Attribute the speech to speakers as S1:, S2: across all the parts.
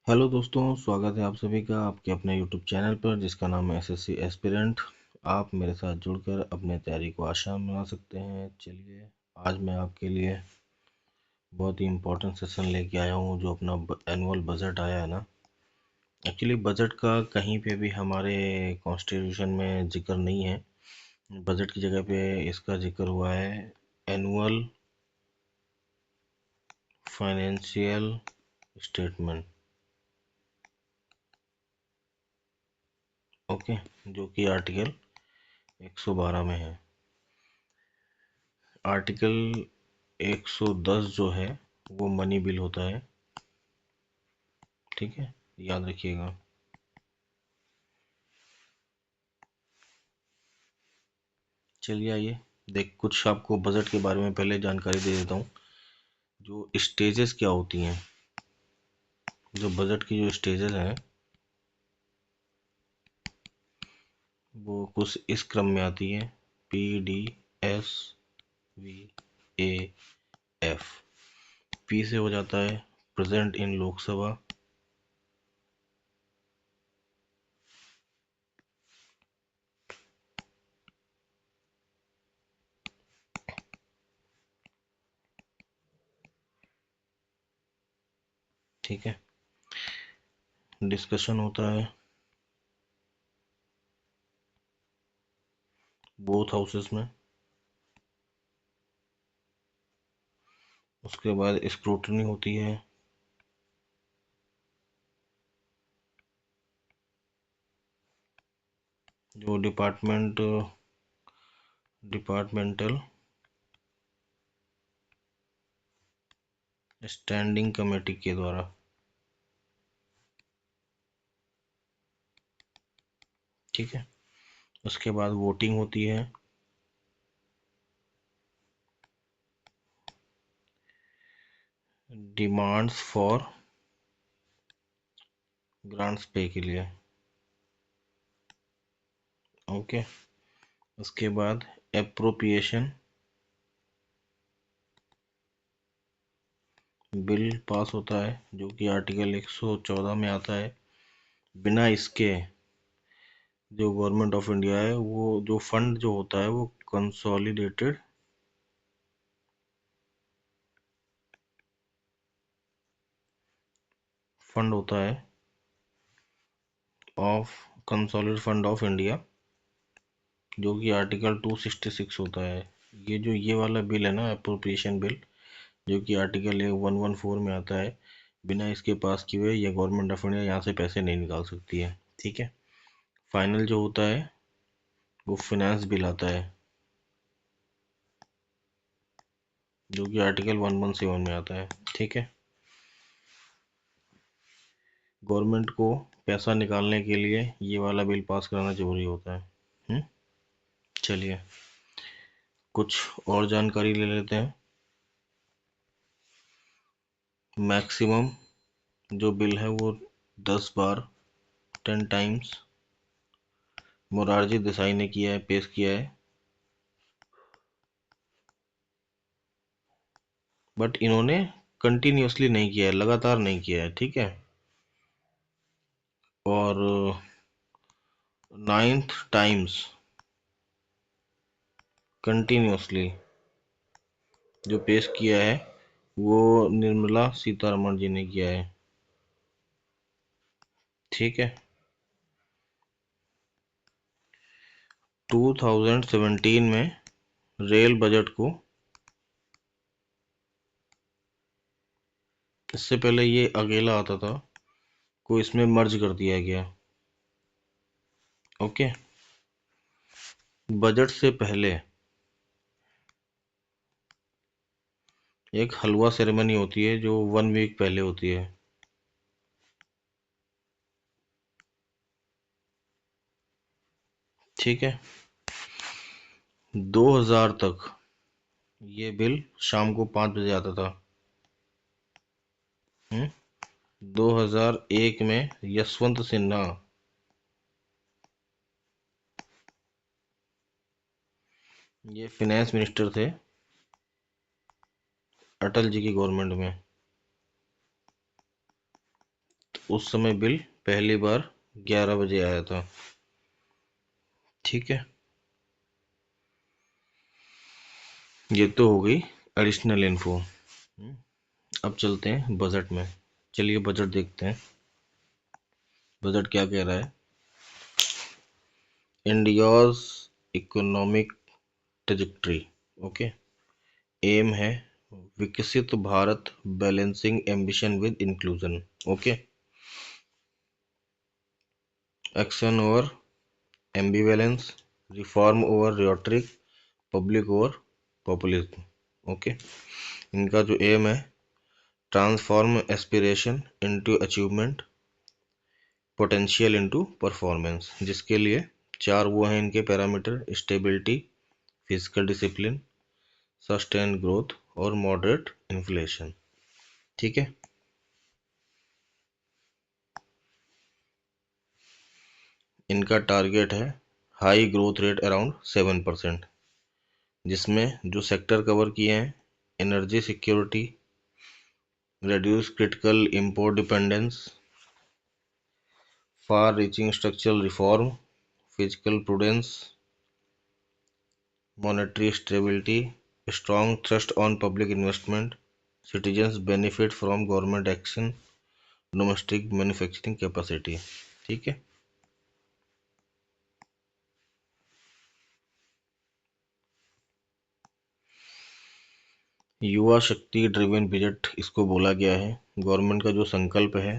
S1: Hello दोस्तों, स्वागत है आप सभी का आपके अपने यूट्यूब चैनल पर जिसका नाम है एसएससी एस्पिरेंट। आप मेरे साथ जुड़कर अपने तैयारी को आसान बना सकते हैं। चलिए, आज मैं आपके लिए बहुत ही इम्पोर्टेंट सेशन लेके आया हूँ। जो अपना एनुअल बजट आया है ना, एक्चुअली बजट का कहीं पे भी हमारे कॉन्स्टिट्यूशन में जिक्र नहीं है। बजट की जगह पे इसका जिक्र हुआ है एनुअल फाइनेंशियल स्टेटमेंट। ओके, जो कि आर्टिकल 112 में है। आर्टिकल 110 जो है वो मनी बिल होता है। ठीक है, याद रखिएगा। चलिए आइए कुछ आपको बजट के बारे में पहले जानकारी दे देता हूँ। जो स्टेजेस क्या होती हैं, जो बजट की जो स्टेजेस हैं वो कुछ इस क्रम में आती है: PDSVAF। पी से हो जाता है प्रेजेंट इन लोकसभा। ठीक है, डिस्कशन होता है बोथ हाउसेस में। उसके बाद स्क्रूटनी होती है। जो डिपार्टमेंटल स्टैंडिंग कमेटी के द्वारा। ठीक है, उसके बाद वोटिंग होती है। डिमांड्स फॉर ग्रांट्स पे के लिए। ओके, उसके बाद एप्रोप्रिएशन बिल पास होता है जो कि आर्टिकल 114 में आता है। बिना इसके जो गवर्नमेंट ऑफ इंडिया है वो जो फंड जो होता है वो कंसोलिडेटेड फंड होता है of consolidated fund of India, जो कि आर्टिकल 266 होता है। ये वाला बिल है ना, अप्रोप्रिएशन बिल, जो कि आर्टिकल 114 में आता है। बिना इसके पास किए हुए ये गवर्नमेंट ऑफ इंडिया यहाँ से पैसे नहीं निकाल सकती है। ठीक है, फाइनल जो होता है वो फाइनेंस बिल आता है, जो कि आर्टिकल 117 में आता है। ठीक है, गवर्नमेंट को पैसा निकालने के लिए ये वाला बिल पास कराना जरूरी होता है। चलिए कुछ और जानकारी ले लेते हैं। मैक्सिमम जो बिल है वो 10 बार 10 टाइम्स मोरारजी देसाई ने किया है, पेश किया है। बट इन्होंने कंटिन्यूसली नहीं किया है, लगातार नहीं किया है। ठीक है, और 9th टाइम्स कंटिन्यूसली जो पेश किया है वो निर्मला सीतारमण जी ने किया है। ठीक है, 2017 में रेल बजट को, इससे पहले ये अकेला आता था, को इसमें मर्ज कर दिया गया। ओके, बजट से पहले एक हलवा सेरेमनी होती है जो 1 वीक पहले होती है। ठीक है, 2000 तक ये बिल शाम को 5 बजे आता था। 2001 में यशवंत सिन्हा ये फाइनेंस मिनिस्टर थे अटल जी की गवर्नमेंट में। उस समय बिल पहली बार 11 बजे आया था। ठीक है, ये तो हो गई एडिशनल इन्फो। अब चलते हैं बजट में। चलिए बजट देखते हैं, बजट क्या कह रहा है। India's economic trajectory. Okay, aim है Viksit Bharat, balancing ambition with inclusion. Okay, action over ambivalence, reform over rhetoric, public over populism. Okay, इनका जो एम है transform aspiration into achievement, potential into performance, जिसके लिए चार वो हैं इनके parameter: stability, fiscal discipline, sustain growth और मॉडरेट इन्फ्लेशन। ठीक है, इनका टारगेट है हाई ग्रोथ रेट अराउंड 7%, जिसमें जो सेक्टर कवर किए हैं: energy security, reduce critical import dependence, far-reaching structural reform, fiscal prudence, monetary stability, strong thrust on public investment, citizens benefit from government action, domestic manufacturing capacity। ठीक है, युवा शक्ति driven budget इसको बोला गया है। गवर्नमेंट का जो संकल्प है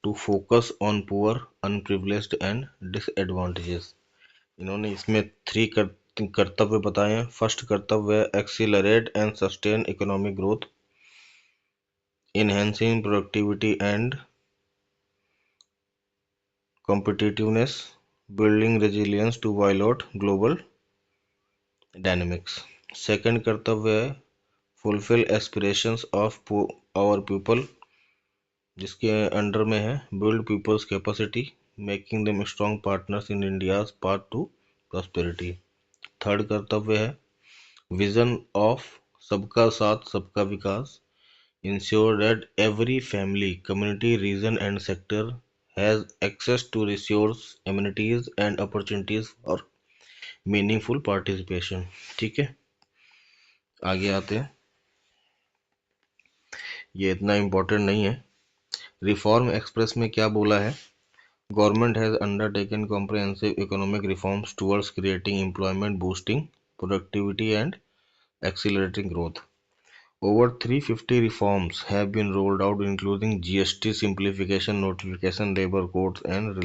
S1: to focus on poor, unprivileged and disadvantages. इन्होंने इसमें कर्तव्य बताए हैं। फर्स्ट कर्तव्य है accelerate and sustain economic growth, enhancing productivity and competitiveness, building resilience to while out global dynamics. Second कर्तव्य है fulfil aspirations of our people, जिसके अंडर में है build people's capacity, making them strong partners in India's path to prosperity. Third कर्तव्य है vision of सबका साथ सबका विकास, ensure that every family, community, region and sector has access to resource, amenities and opportunities for meaningful participation। ठीक है, आगे आते हैं, ये इतना इम्पोर्टेंट नहीं है। रिफॉर्म एक्सप्रेस में क्या बोला है? Government has undertaken comprehensive economic reforms towards creating employment, boosting productivity and accelerating growth. Over 350 reforms have been rolled out, including GST simplification, notification, labor codes, and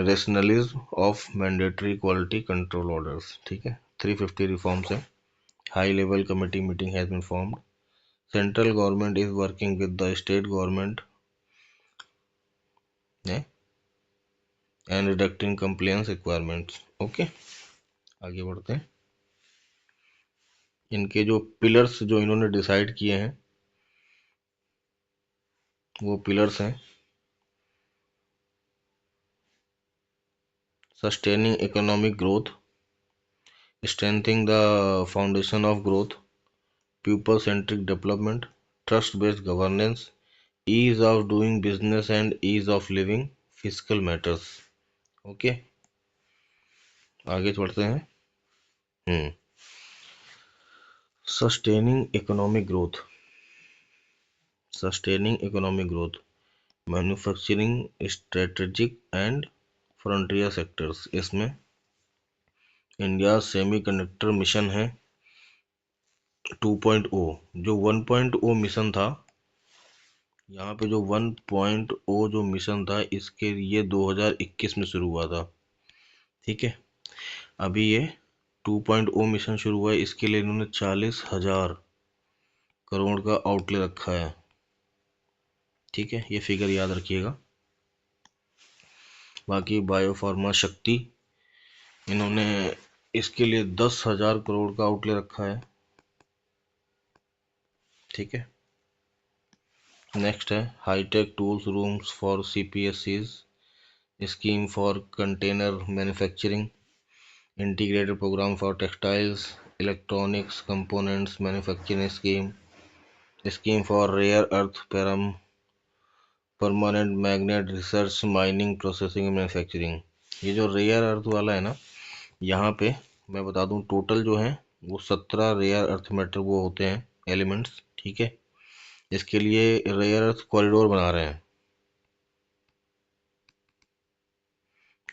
S1: rationalism of mandatory quality control orders। ठीक है, 350 reforms है। High level committee meeting has been formed. Central government is working with the state government and reducing compliance requirements। Okay, आगे बढ़ते हैं। इनके जो pillars जो इन्होंने डिसाइड किए हैं वो पिलर्स हैं sustaining economic growth, strengthening the foundation of growth, people-centric development, trust-based governance, ease of doing business and ease of living, fiscal matters। Okay, आगे बढ़ते हैं। Sustaining economic growth, sustaining economic growth, manufacturing, strategic and frontier sectors. इसमें India semiconductor mission है 2.0। जो 1.0 mission था, यहाँ पे जो 1.0 जो मिशन था इसके लिए 2021 में शुरू हुआ था। ठीक है, अभी ये 2.0 मिशन शुरू हुआ है, इसके लिए इन्होंने 40,000 करोड़ का आउटले रखा है। ठीक है, ये फिगर याद रखिएगा। बाकी बायोफार्मा शक्ति, इन्होंने इसके लिए 10,000 करोड़ का आउटले रखा है। ठीक है, नेक्स्ट है high tech tools rooms for CPSCs, scheme for container manufacturing, integrated programme for textiles, electronics components manufacturing scheme, scheme for rare earth permanent magnet, research, mining, processing, manufacturing. ये जो रेयर अर्थ वाला है ना, यहाँ पे मैं बता दूं टोटल जो है वो 17 रेयर अर्थ मेटल वो होते हैं एलिमेंट्स, ठीक है। इसके लिए रेयर अर्थ कॉरिडोर बना रहे हैं,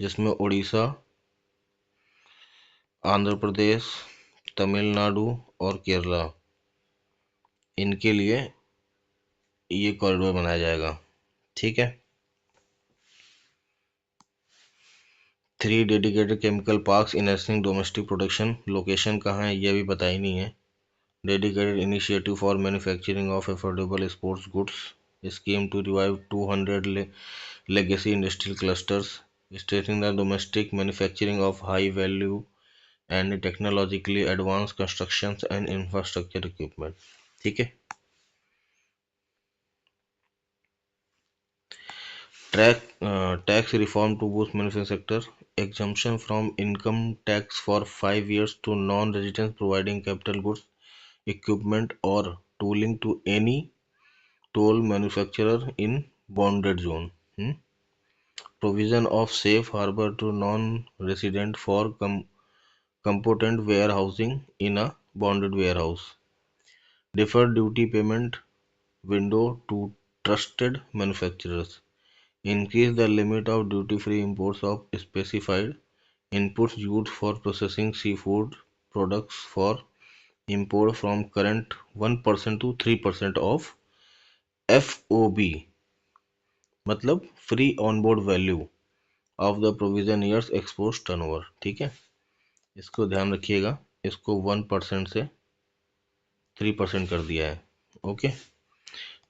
S1: जिसमें उड़ीसा, आंध्र प्रदेश, तमिलनाडु और केरला, इनके लिए ये कॉरिडोर बनाया जाएगा, ठीक है। 3 dedicated chemical parks enhancing domestic production. Location कहाँ है ये अभी पता ही नहीं है। Dedicated initiative for manufacturing of affordable sports goods, scheme to revive 200 legacy industrial clusters, strengthening the domestic manufacturing of high value and technologically advanced constructions and infrastructure equipment, ठीक है। Tax reform to boost manufacturing sector, exemption from income tax for 5 years to non-residents providing capital goods, equipment or tooling to any toll manufacturer in bonded zone. Provision of safe harbor to non-resident for component warehousing in a bonded warehouse. Deferred duty payment window to trusted manufacturers. Increase the limit of duty-free imports of specified inputs used for processing seafood products for import from current 1% to 3% of FOB, मतलब free onboard value of the provision years export turnover, ठीक है। इसको ध्यान रखिएगा, इसको 1% से 3% कर दिया है, okay.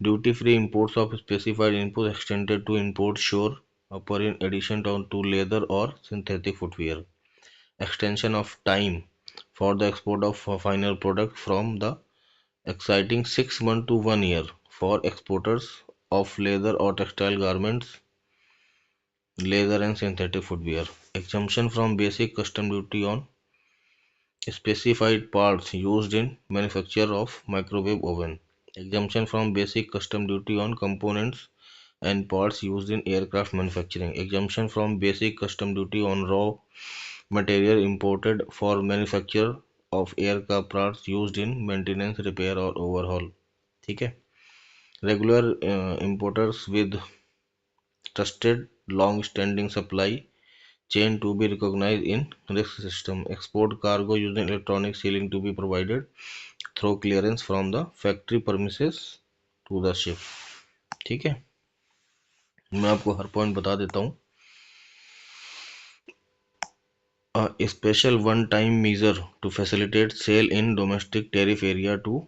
S1: Duty free imports of specified inputs extended to import shore upper in addition to leather or synthetic footwear. Extension of time for the export of final product from the exciting 6 months to 1 year for exporters of leather or textile garments, leather and synthetic footwear. Exemption from basic custom duty on specified parts used in manufacture of microwave oven. Exemption from basic custom duty on components and parts used in aircraft manufacturing. Exemption from basic custom duty on raw material imported for manufacture of aircraft parts used in maintenance, repair और overhaul, ठीक है। Regular importers with trusted long-standing supply chain to be recognized in risk system. Export cargo using electronic sealing to be provided through clearance from the factory premises to the ship, ठीक है। मैं आपको हर point बता देता हूँ। A special one-time measure to facilitate sale in domestic tariff area to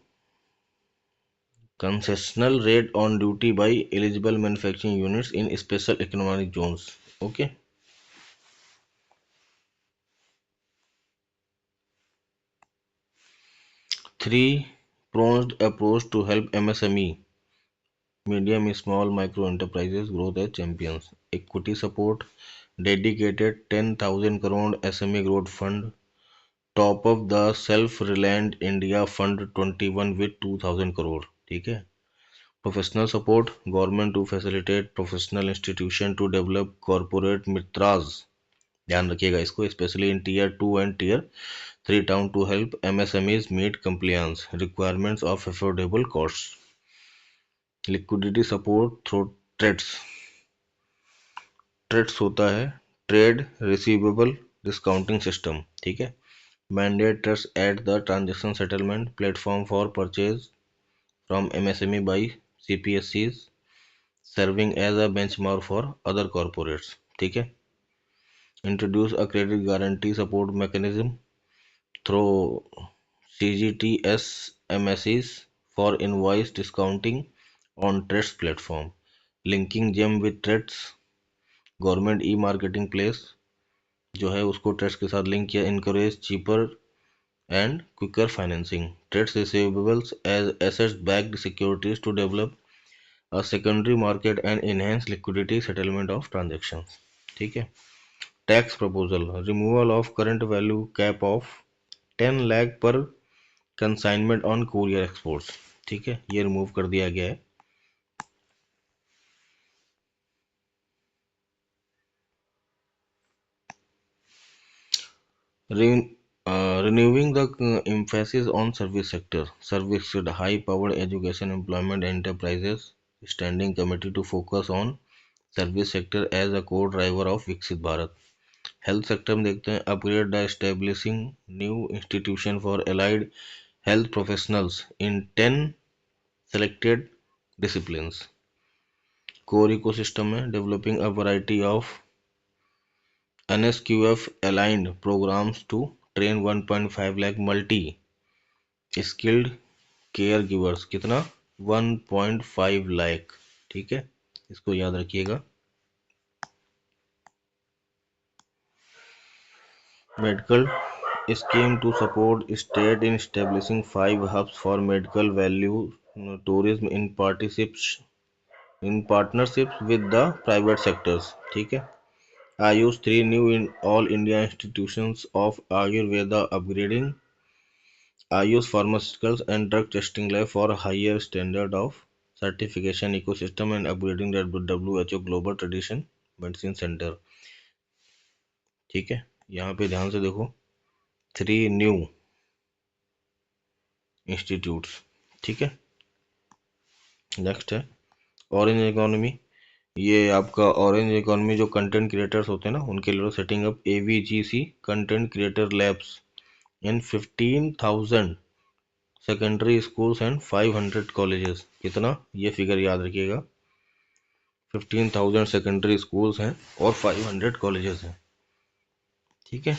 S1: concessional rate on duty by eligible manufacturing units in special economic zones, okay। 3 pronged approach to help MSME, medium, small, micro enterprises growth as champions. Equity support, dedicated 10,000 crore SME growth fund, top of the self-reliant India fund 21 with 2,000 crore, ठीक है। Professional support, government to facilitate professional institution to develop corporate मित्राज, ध्यान रखिएगा इसको, specially in tier 2 and tier 3 town to help MSMEs meet compliance requirements of affordable cost. Liquidity support through TReDS, TReDS होता है trade receivable discounting system, ठीक है। Mandate TReDS at the transaction settlement platform for purchase from MSME by CPSCs, serving as a benchmark for other corporates, ठीक है। Introduce a credit guarantee support mechanism through CGTS MSEs for invoice discounting on TREDS platform, linking GEM with TREDS, government e marketing place जो है उसको TReDS के साथ link किया, encourage cheaper and quicker financing, TReDS receivables as assets backed securities to develop a secondary market and enhance liquidity settlement of transactions, ठीक है। Tax proposal, removal of current value cap of 10 lakh पर consignment on courier exports, ठीक है, ये remove कर दिया गया है। Renewing the emphasis on service sector, service high-powered education, employment, enterprises, standing committee to focus on service sector as a core driver of Viksit Bharat. Health sector में देखते हैं upgrade the establishing new institution for allied health professionals in 10 selected disciplines. Core ecosystem में developing a variety of NSQF aligned programs to train 1.5 lakh multi skilled care givers. कितना? 1.5 लाख। ठीक है, इसको याद रखिएगा। Medical scheme to support state in establishing 5 hubs for medical value tourism in partnerships with the private sectors। ठीक है। Ayush 3 new in all India institutions of Ayurveda upgrading Ayush pharmaceuticals and drug testing lab for higher standard of certification ecosystem and upgrading the WHO global tradition medicine center। ठीक है, यहाँ पे ध्यान से देखो, 3 new institutes. ठीक है, नेक्स्ट है ऑरेंज इकोनॉमी। ये आपका ऑरेंज इकोनॉमी जो कंटेंट क्रिएटर्स होते हैं ना, उनके लिए setting up AVGC content creator labs in 15,000 secondary schools and 500 colleges. कितना? ये फिगर याद रखिएगा, 15,000 सेकेंडरी स्कूल्स हैं और 500 कॉलेजेस हैं। ठीक है।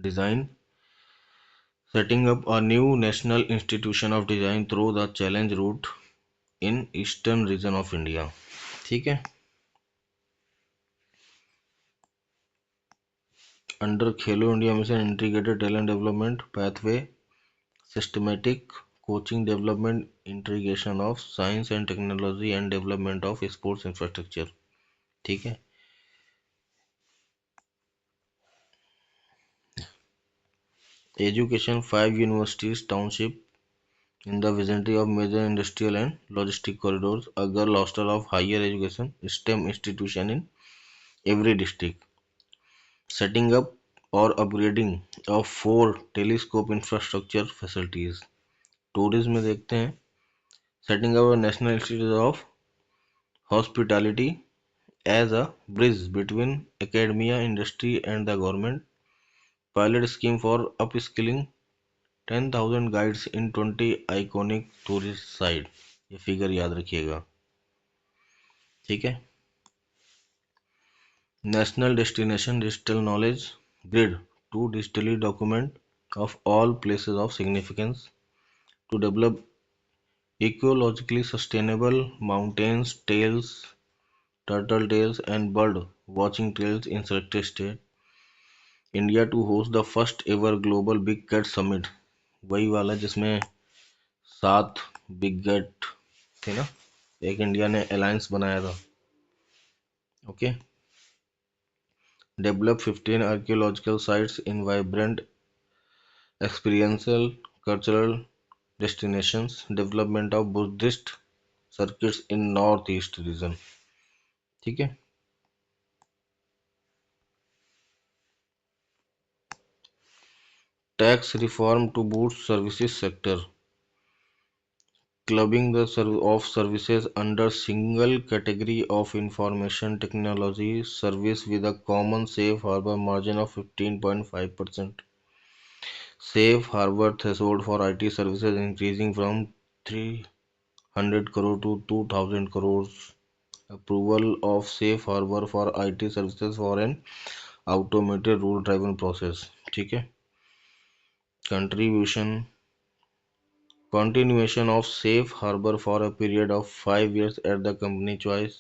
S1: Design setting up a new national institution of design through the challenge route in eastern region of India। ठीक है। Under Khelo India mission integrated talent development pathway systematic coaching development integration of science and technology and development of sports infrastructure. ठीक है। Education 5 universities township in the vicinity of major industrial and logistic corridors, a girl hostel of higher education STEM institution in every district, setting up or upgrading of 4 telescope infrastructure facilities। Tourism में देखते हैं setting up a national institute of hospitality as a bridge between academia, industry and the government, pilot scheme for upskilling 10,000 guides in 20 iconic tourist site। ये figure याद रखिएगा। ठीक है। National destination digital knowledge grid to digitally document of all places of significance to develop ecologically sustainable mountains trails turtle trails and bird watching trails in selected state. India to host the first ever global big cat summit. वही वाला जिसमें 7 big cat थे ना, एक India ने alliance बनाया था। Okay. Develop 15 archaeological sites in vibrant experiential cultural destinations, development of Buddhist circuits in Northeast region। ठीक है। Tax reform to boost services sector, clubbing the of services under single category of information technology service with a common safe harbor margin of 15.5%. Safe harbor threshold for IT services increasing from 300 crore to 2,000 crores। Approval of safe harbor for IT services for an automated rule driven process। ठीक है। Contribution continuation of safe harbor for a period of 5 years at the company choice,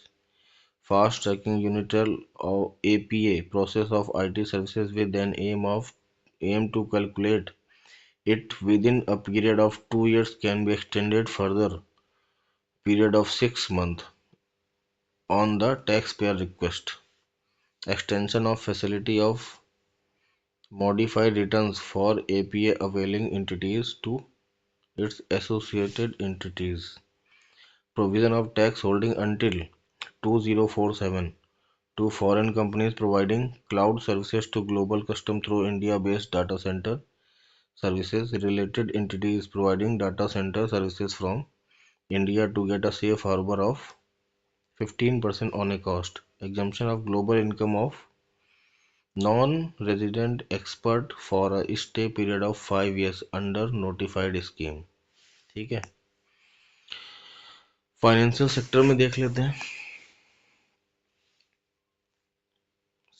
S1: fast tracking unilateral or APA process of IT services with an aim to calculate it within a period of 2 years can be extended further period of 6 months on the taxpayer request, extension of facility of modified returns for APA availing entities to its associated entities, provision of tax holding until 2047 to foreign companies providing cloud services to global custom through India-based data center services. Related entities providing data center services from India to get a safe harbor of 15% on a cost exemption of global income of non-resident expert for a stay period of 5 years under notified scheme। ठीक है। Financial sector में देख लेते हैं।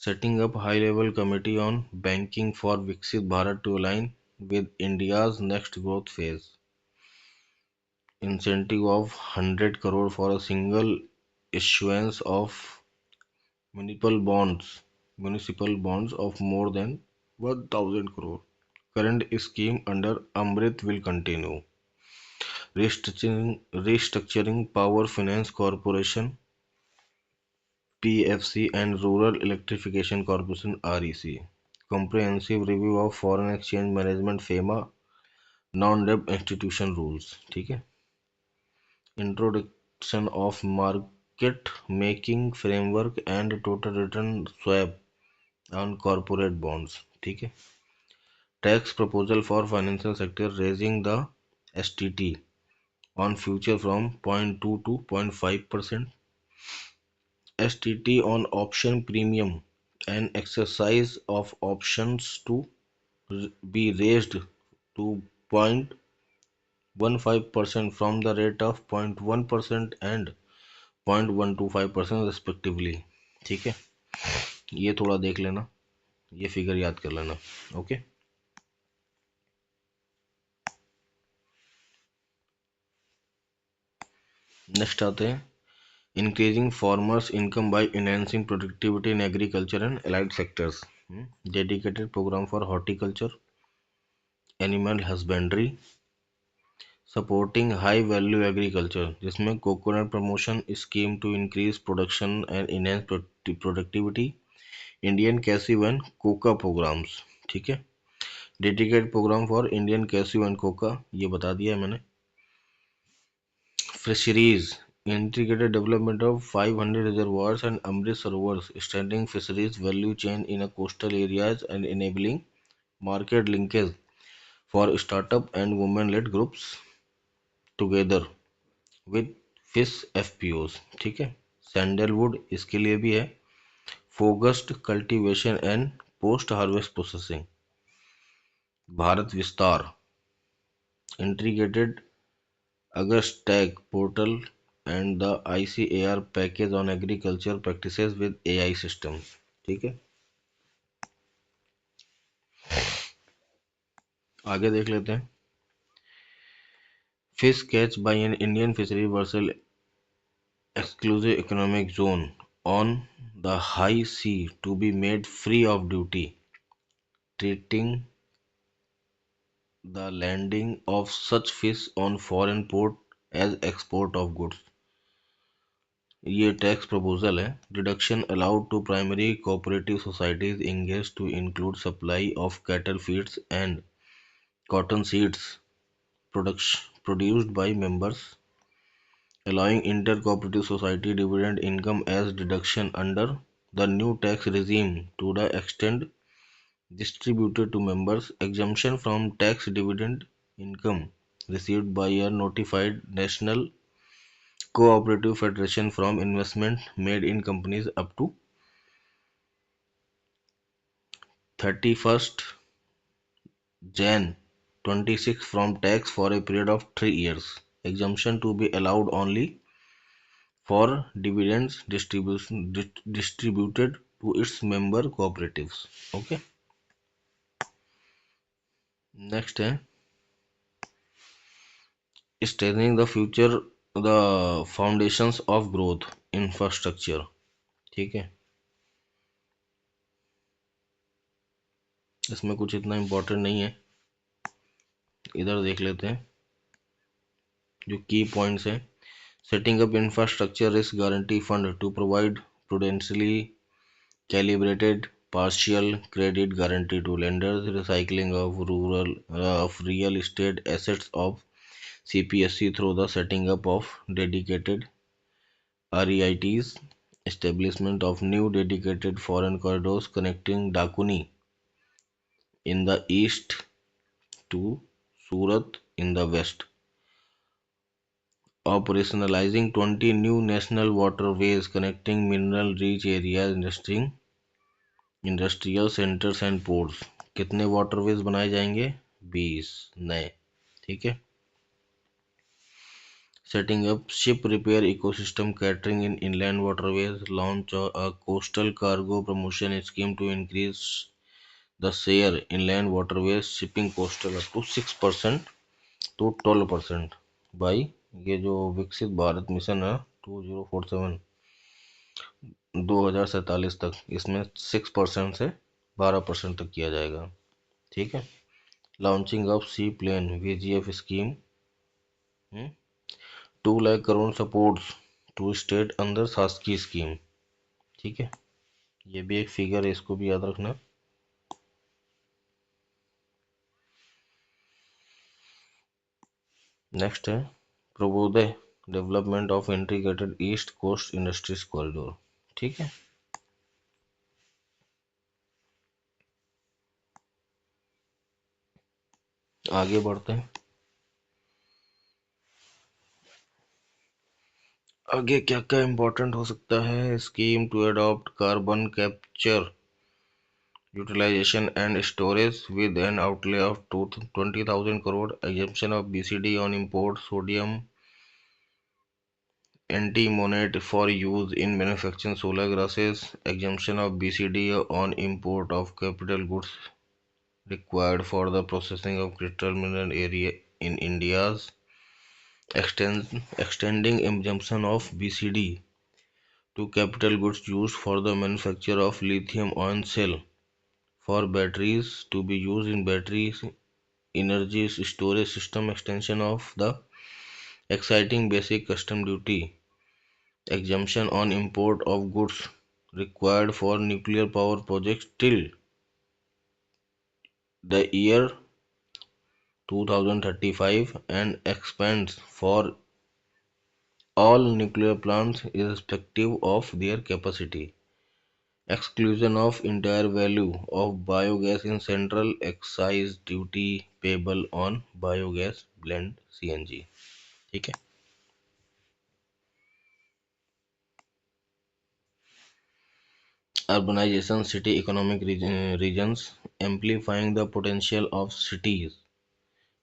S1: Setting up high level committee on banking for Viksit Bharat to align with India's next growth phase. Incentive of 100 crore for a single issuance of municipal bonds of more than 1000 crore. Current scheme under Amrit will continue. Restructuring Power Finance Corporation PFC and Rural Electrification Corporation REC. Comprehensive review of foreign exchange management FEMA non-debt institution rules। ठीक है। Introduction of market making framework and total return swap on corporate bonds। ठीक है। Tax proposal for financial sector raising the STT on future from 0.2 to 0.5%, STT on option premium and exercise of options to be raised to 0.15% from the rate of 0.1% and 0.125% respectively। ठीक है। ये थोड़ा देख लेना, ये figure याद कर लेना। ओके। नेक्स्ट आते हैं increasing farmers' income by enhancing productivity in agriculture and allied sectors. Dedicated program for horticulture, animal husbandry, supporting high value agriculture, जिसमें coconut promotion scheme to increase production and enhance productivity, Indian cashew and coca programs। ठीक है। Dedicated programme for Indian cashew and cocoa, ये बता दिया है मैंने। Fisheries integrated development of 500 reservoirs and Amrit Sarovars, extending fisheries value chain in a coastal areas and enabling market linkage for startup and women-led groups together with fish FPOs। ठीक है। Sandalwood इसके लिए भी है। Focused cultivation and post harvest processing. Bharat विस्तार integrated Agastag portal and the ICAR package on agriculture practices with AI systems। ठीक है। आगे देख लेते हैं। Fish catch by an Indian fishery vessel exclusive economic zone on the high sea to be made free of duty, treating the landing of such fish on foreign port as export of goods। ये tax proposal है। Deduction allowed to primary cooperative societies engage to include supply of cattle feeds and cotton seeds produced by members, allowing inter-cooperative society dividend income as deduction under the new tax regime to the extent distributed to members, exemption from tax dividend income received by a notified national cooperative federation from investment made in companies up to 31st Jan 26 from tax for a period of 3 years, exemption to be allowed only for dividends distributed to its member cooperatives। okay। Next है strengthening the future the foundations of growth infrastructure। ठीक है। इसमें कुछ इतना important नहीं है, इधर देख लेते हैं जो की पॉइंट्स हैं। Setting up infrastructure risk guarantee fund to provide prudentially calibrated partial credit guarantee to lenders, recycling of real estate assets of CPSC through the setting up of dedicated REITs, establishment of new dedicated foreign corridors connecting Dakuni in the east to Surat in the west, operationalizing 20 new national waterways connecting mineral-rich areas, industrial centers and ports। कितने waterways बनाए जाएंगे? 20 नए। ठीक है। Setting up ship repair ecosystem catering in inland waterways, launch a coastal cargo promotion scheme to increase the share inland waterways shipping coastal up to 6% to 12% by ये जो विकसित Bharat mission है 2047 2047 तक, इसमें 6% से 12% तक किया जाएगा। ठीक है। Launching of sea plane VGF scheme 2 lakh crore supports to state अंदर शासकीय स्कीम। ठीक है। ये भी एक फिगर है, इसको भी याद रखना। नेक्स्ट है Purvodaya development of integrated east coast industries corridor. ठीक है। आगे बढ़ते हैं। आगे क्या क्या इम्पोर्टेंट हो सकता है? Scheme to adopt carbon capture utilization and storage with an outlay of 20,000 crore, exemption of BCD on import sodium antimonate for use in manufacturing solar gases, exemption of BCD on import of capital goods required for the processing of critical mineral area in India's extending exemption of BCD to capital goods used for the manufacture of lithium-ion cell for batteries to be used in battery energy storage system, extension of the exciting basic custom duty exemption on import of goods required for nuclear power projects till the year 2035 and expands for all nuclear plants irrespective of their capacity. Exclusion of entire value of biogas in central excise duty payable on biogas blend CNG। ठीक है। Urbanization city economic regions amplifying the potential of cities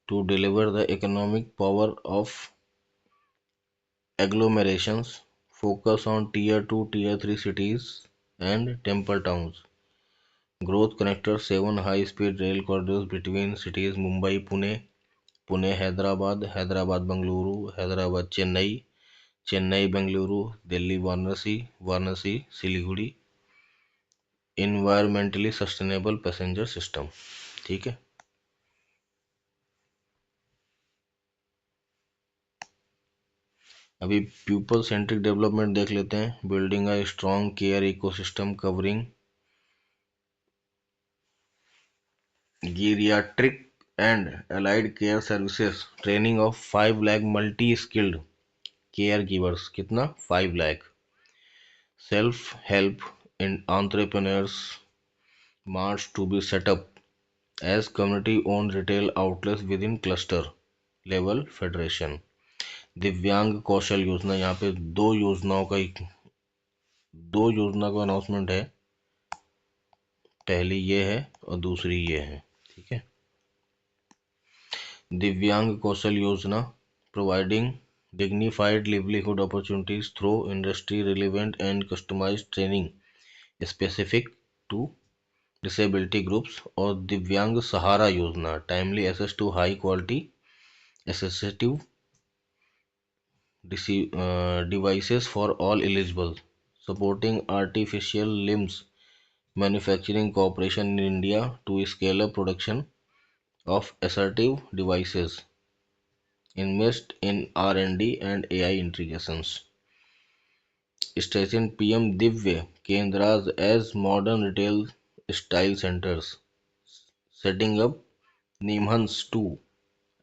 S1: to deliver the economic power of agglomerations, focus on tier 2 tier 3 cities and temple towns, growth connector 7 high speed rail corridors between cities Mumbai Pune, Pune Hyderabad, Hyderabad Bengaluru, Hyderabad Chennai, Chennai Bengaluru, Delhi Varanasi, Varanasi Siliguri, environmentally sustainable passenger system. ठीक है। अभी people centric development देख लेते हैं। Building a strong care ecosystem covering geriatric and allied care services, training of 5 lakh multi skilled caregivers। कितना? 5 lakh। Self help in entrepreneurs march to be set up as community owned retail outlets within cluster level federation। दिव्यांग कौशल योजना, यहाँ पे दो योजना का announcement है। पहली ये है और दूसरी ये है। ठीक है। Divyang Kaushal Yojana providing dignified livelihood opportunities through industry relevant and customised training specific to disability groups. और Divyang Sahara Yojana timely access to high quality assistive devices for all eligible, supporting artificial limbs manufacturing cooperation in India to scale up production of assertive devices, invest in R&D and AI integrations, strengthen PM Divya Kendras as modern retail style centers, setting up Nimhans 2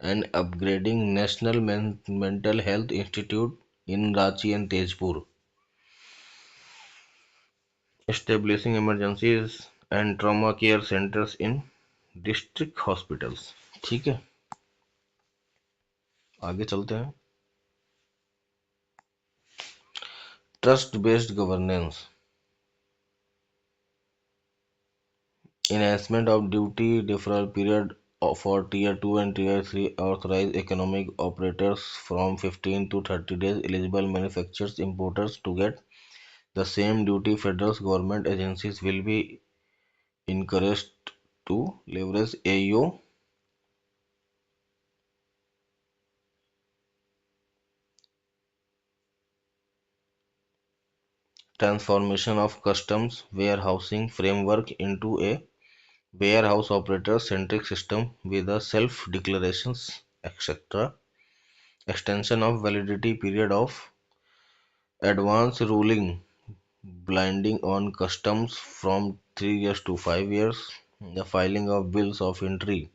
S1: and upgrading National Mental Health Institute in Ranchi and Tezpur। establishing emergencies and trauma care centers in district hospitals। ठीक है, आगे चलते हैं। Trust based governance, enhancement of duty deferral period for tier 2 and tier 3 authorized economic operators from 15 to 30 days, eligible manufacturers importers to get the same duty। federal government agencies will be encouraged to leverage AO transformation of customs warehousing framework into a warehouse operator centric system with a self declarations, etc. Extension of validity period of advance ruling blinding on customs from 3 years to 5 years, the filing of bills of entry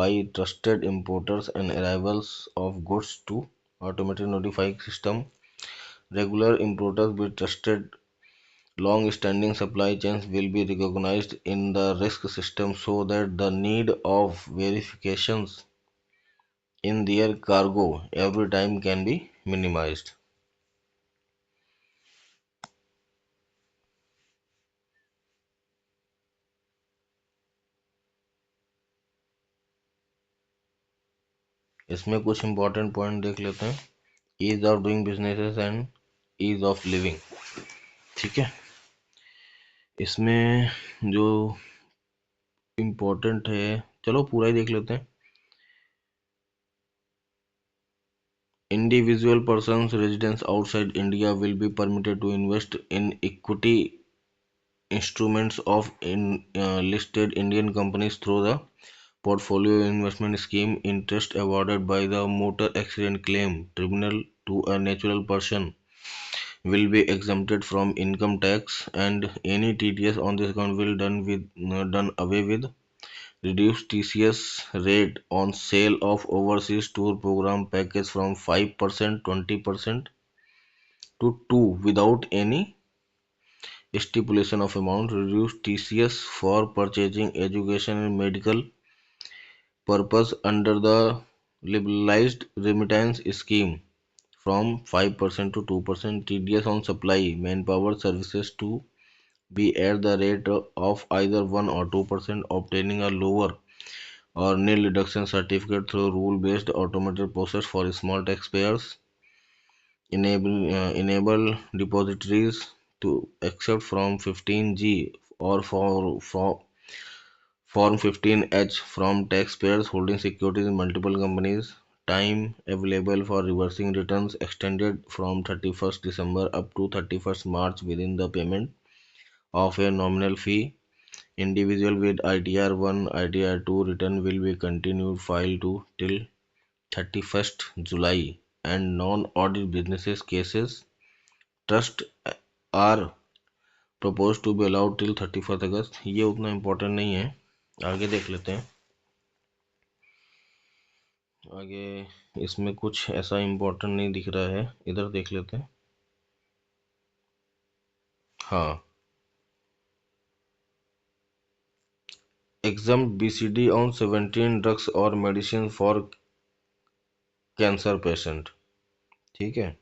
S1: by trusted importers and arrivals of goods to automatic notifying system, regular importers with trusted long-standing supply chains will be recognized in the risk system so that the need of verifications in their cargo every time can be minimized। इसमें कुछ important point देख लेते हैं। Ease of doing businesses and ease of living. ठीक है, इसमें जो important है, चलो पूरा ही देख लेते हैं। Individual persons residents outside India will be permitted to invest in equity instruments of listed Indian companies through the Portfolio Investment Scheme. Interest awarded by the Motor Accident Claim Tribunal to a natural person will be exempted from income tax, and any TDS on this account will done away with। Reduced TCS rate on sale of overseas tour program package from 5% 20% to 2 without any stipulation of amount। Reduced TCS for purchasing education and medical purpose under the liberalized remittance scheme from 5% to 2%। TDS on supply manpower services to be at the rate of either 1 or 2%, obtaining a lower or nil deduction certificate through rule-based automated process for small taxpayers। Enable depositories to accept from 15G or for Form 15H from taxpayers holding securities in multiple companies। Time available for reversing returns extended from 31st December up to 31st March within the payment of a nominal fee। Individual with ITR 1, ITR 2 return will be continued filed to till 31st July, and non-audit businesses cases trust are proposed to be allowed till 31st August। ये उतना important नहीं है, आगे देख लेते हैं। आगे इसमें कुछ ऐसा इम्पोर्टेंट नहीं दिख रहा है, इधर देख लेते हैं। हाँ, exempt BCD on 17 drugs और मेडिसिन फॉर कैंसर पेशेंट। ठीक है,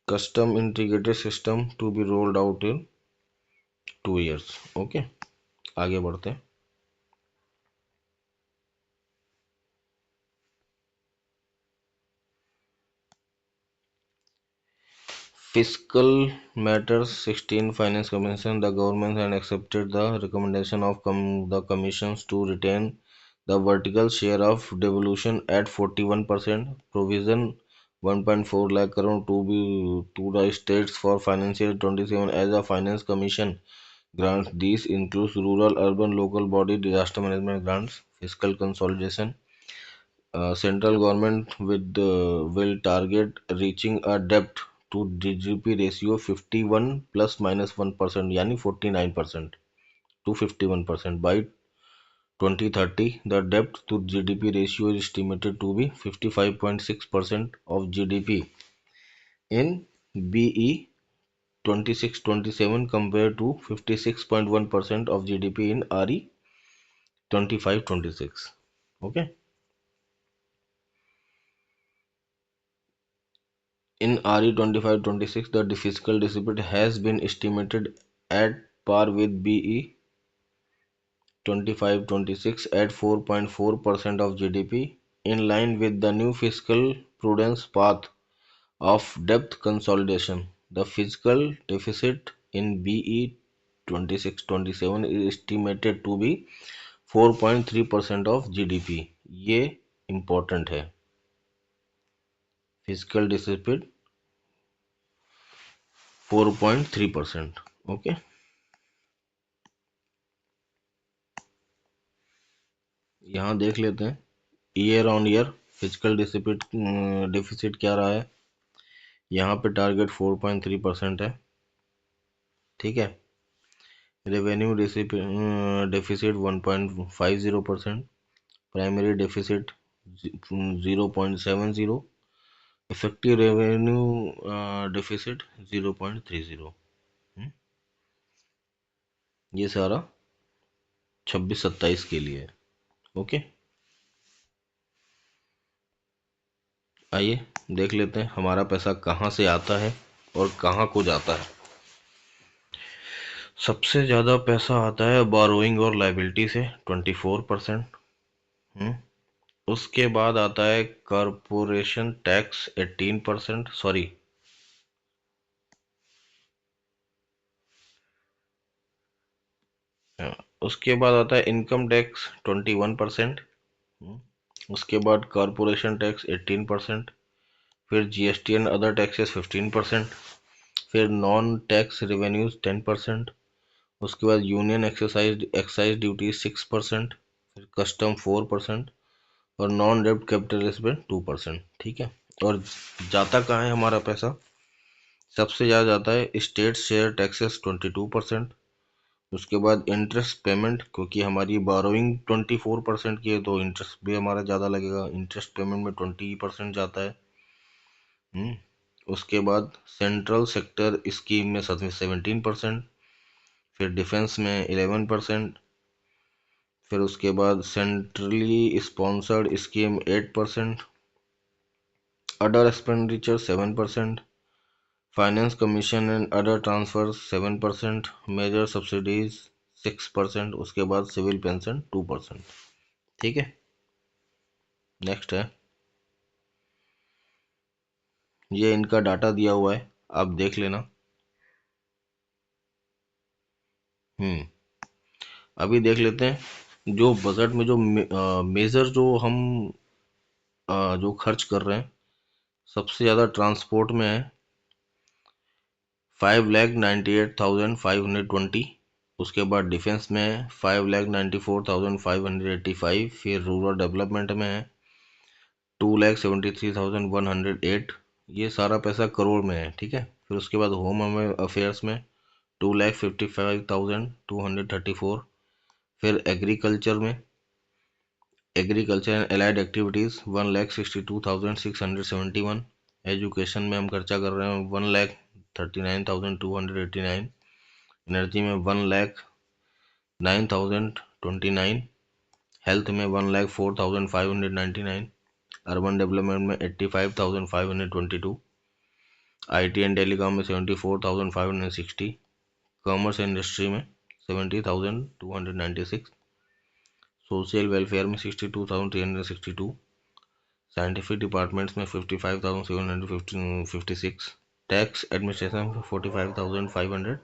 S1: custom integrated system to be rolled out in 2 years। Okay, आगे बढ़ते हैं। Fiscal Matters 16 Finance Commission, the government has accepted the recommendation of the commissions to retain the vertical share of devolution at 41%, provision 1.4 lakh crore to be to the states for financial year 27 as a finance commission grants। These includes rural, urban, local body disaster management grants। Fiscal consolidation, central government will target reaching a debt to GDP ratio 51 plus minus 1% यानी 49% to 51% by 2030। The debt to GDP ratio is estimated to be 55.6% of GDP in BE 26-27 compared to 56.1% of GDP in RE 25-26. Okay. In RE 25-26, the fiscal deficit has been estimated at par with BE 25-26 at 4.4% of GDP, in line with the new fiscal prudence path of debt consolidation. The fiscal deficit in BE 26-27 is estimated to be 4.3% of GDP. ये important है. Fiscal deficit 4.3%. Okay. यहाँ देख लेते हैं year on year physical deficit क्या रहा है. यहाँ पे टारगेट 4.3% है. ठीक है. Revenue deficit 1.50%. Primary deficit 0.70. Effective revenue deficit 0.30. ये सारा 26-27 के लिए है. ओके. आइए देख लेते हैं हमारा पैसा कहाँ से आता है और कहाँ को जाता है. सबसे ज़्यादा पैसा आता है बोरोइंग और लाइबिलिटी से 24%. उसके बाद आता है कॉरपोरेशन टैक्स 18%. सॉरी, उसके बाद आता है इनकम टैक्स 21%. उसके बाद कॉरपोरेशन टैक्स 18%. फिर जीएसटी एंड अदर टैक्सेस 15%. फिर नॉन टैक्स रेवेन्यूज 10%. उसके बाद यूनियन एक्साइज ड्यूटी 6%. फिर कस्टम 4% और नॉन डेब्ट कैपिटल 2%. ठीक है. और जाता कहाँ है हमारा पैसा? सबसे ज़्यादा जाता है स्टेट शेयर टैक्सेस 22%. उसके बाद इंटरेस्ट पेमेंट, क्योंकि हमारी बोरोइंग 24% की है तो इंटरेस्ट भी हमारा ज़्यादा लगेगा. इंटरेस्ट पेमेंट में 20% जाता है. उसके बाद सेंट्रल सेक्टर स्कीम में 17%. फिर डिफेंस में 11%. फिर उसके बाद centrally sponsored scheme 8%. Other expenditure 7%. Finance commission and other transfer 7%. Major subsidies 6%. उसके बाद सिविल पेंशन 2%. ठीक है. नेक्स्ट है, ये इनका डाटा दिया हुआ है, आप देख लेना. अभी देख लेते हैं जो बजट में जो मेजर जो हम जो खर्च कर रहे हैं, सबसे ज़्यादा ट्रांसपोर्ट में है 5,98,520. उसके बाद डिफेंस में 5,94,585. फिर रूरल डेवलपमेंट में है 2,73,108. ये सारा पैसा करोड़ में है. ठीक है. फिर उसके बाद होम अफेयर्स में 2,55,234. फिर agriculture and allied activities 1,62,671. Education में हम खर्चा कर रहे हैं 1,39,289. एनर्जी में 1,09,029. हेल्थ में 1,04,599. अर्बन डेवलपमेंट में 85,522. IT एंड टेलीकॉम में 74,560. कॉमर्स इंडस्ट्री में 70,296. सोशल वेलफेयर में 62,362. साइंटिफिक डिपार्टमेंट्स में 55,756. टैक्स एडमिनिस्ट्रेशन में 45,500.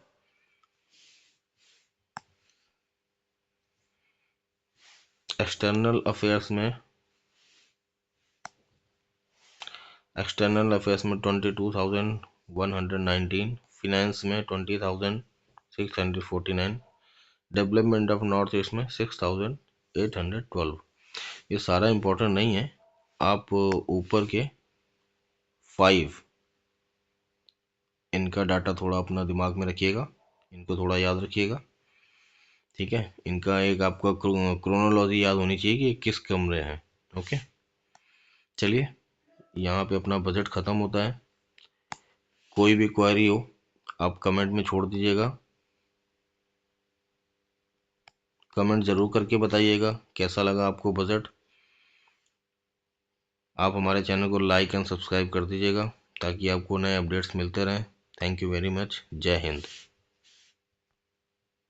S1: एक्सटर्नल अफेयर्स में 22,119. फिनेंस में 20,649. डेवलपमेंट ऑफ नॉर्थ ईस्ट में 6,812. ये सारा इम्पोर्टेंट नहीं है, आप ऊपर के 5 इनका डाटा थोड़ा अपना दिमाग में रखिएगा, इनको थोड़ा याद रखिएगा. ठीक है. इनका एक आपका क्रोनोलॉजी याद होनी चाहिए कि किस कमरे हैं. ओके. चलिए, यहाँ पे अपना बजट ख़त्म होता है. कोई भी क्वेरी हो आप कमेंट में छोड़ दीजिएगा। कमेंट ज़रूर करके बताइएगा कैसा लगा आपको बजट। आप हमारे चैनल को लाइक एंड सब्सक्राइब कर दीजिएगा ताकि आपको नए अपडेट्स मिलते रहें। Thank you very much. जय हिंद।